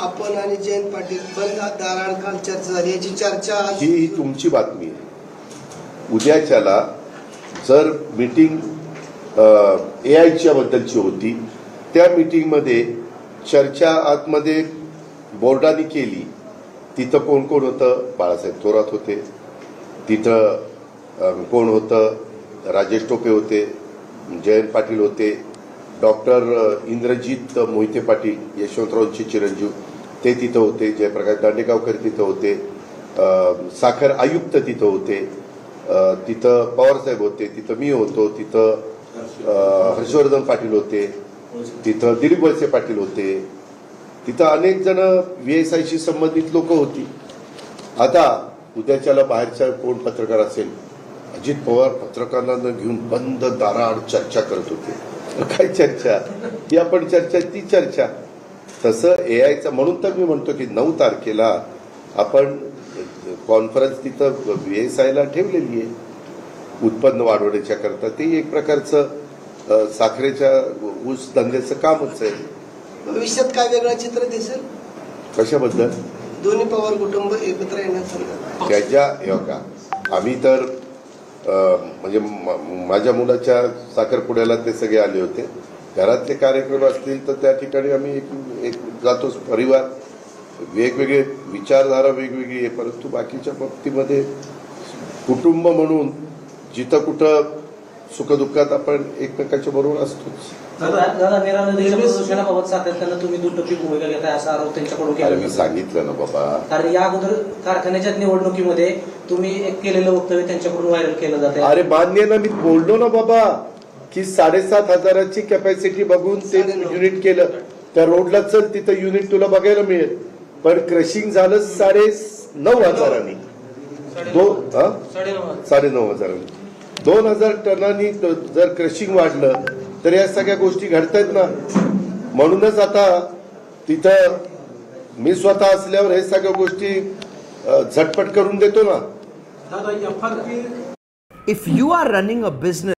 आपण आणि जयंत पाटील बंद दाराआड काल चर्चा झाली, याची चर्चा ही तुमची बातमी आहे. उद्याच्याला जर मीटिंग AIच्या बद्दलची होती, त्या मीटिंगमध्ये चर्चा आतमध्ये बोर्डाने केली. तिथं कोण कोण होतं? बाळासाहेब थोरात होते, तिथं कोण होतं? राजेश टोपे होते, जयंत पाटील होते, डॉक्टर इंद्रजित मोहिते पाटील, यशवंतरावचे चिरंजीव ते तिथं होते, जयप्रकाश दांडेगावकर तिथं होते, साखर आयुक्त तिथं होते, तिथं पवारसाहेब होते, तिथं मी होतो, तिथं हर्षवर्धन पाटील होते, तिथं दिलीप वळसे पाटील होते, तिथं अनेक जण VSIशी संबंधित लोक होती. आता उद्याच्याला बाहेरच्या कोण पत्रकार असेल, अजित पवार पत्रकारांना घेऊन बंद दाराआड चर्चा करत होते. काय चर्चा? ही आपण चर्चा, ती चर्चा. तसं AIचा, म्हणून तर मी म्हणतो की 9 तारखेला आपण कॉन्फरन्स तिथं VSIला ठेवलेली आहे उत्पन्न वाढवण्याच्या करता. ते एक प्रकारचं साखरेच्या ऊस धंद्याचं कामच आहे. भविष्यात काय वेगळं चित्र दिसेल? कशाबद्दल? दोन्ही पवार कुटुंब एकत्र येण्याचं त्याच्या का आम्ही तर म्हणजे माझ्या मुलाच्या साखरपुड्याला ते सगळे आले होते. घरातले कार्यक्रम असतील तर त्या ठिकाणी आम्ही एक जातो. परिवार वेगवेगळे, विचारधारा वेगवेगळी आहे, परंतु बाकीच्या बाबतीमध्ये कुटुंब म्हणून जिथं कुठं सुखदुःखात आपण एकमेकाच्या बरोबर असतोच. प्रदूषणाबाबत सातत्यानं तुम्ही दुटप्पी भूमिका घेताय असा आरोप त्यांच्याकडून केला. मी सांगितलं ना बाबा, कारण या अगोदर कारखान्याच्या निवडणुकीमध्ये तुम्ही एक केलेलं वक्तव्य त्यांच्याकडून व्हायरल केलं जाते. अरे मान्य ना, मी बोललो ना बाबा की 7,500ची कॅपॅसिटी बघून ते युनिट केलं. त्या रोडला चल, तिथं युनिट तुला बघायला मिळेल. पण क्रशिंग झालं 9,500 9,500 2,000 टनांनी जर क्रशिंग वाढलं तर या सगळ्या गोष्टी घडतायत ना. म्हणूनच आता तिथं मी स्वतः असल्यावर हे सगळ्या गोष्टी झटपट करून देतो ना. If you are running a business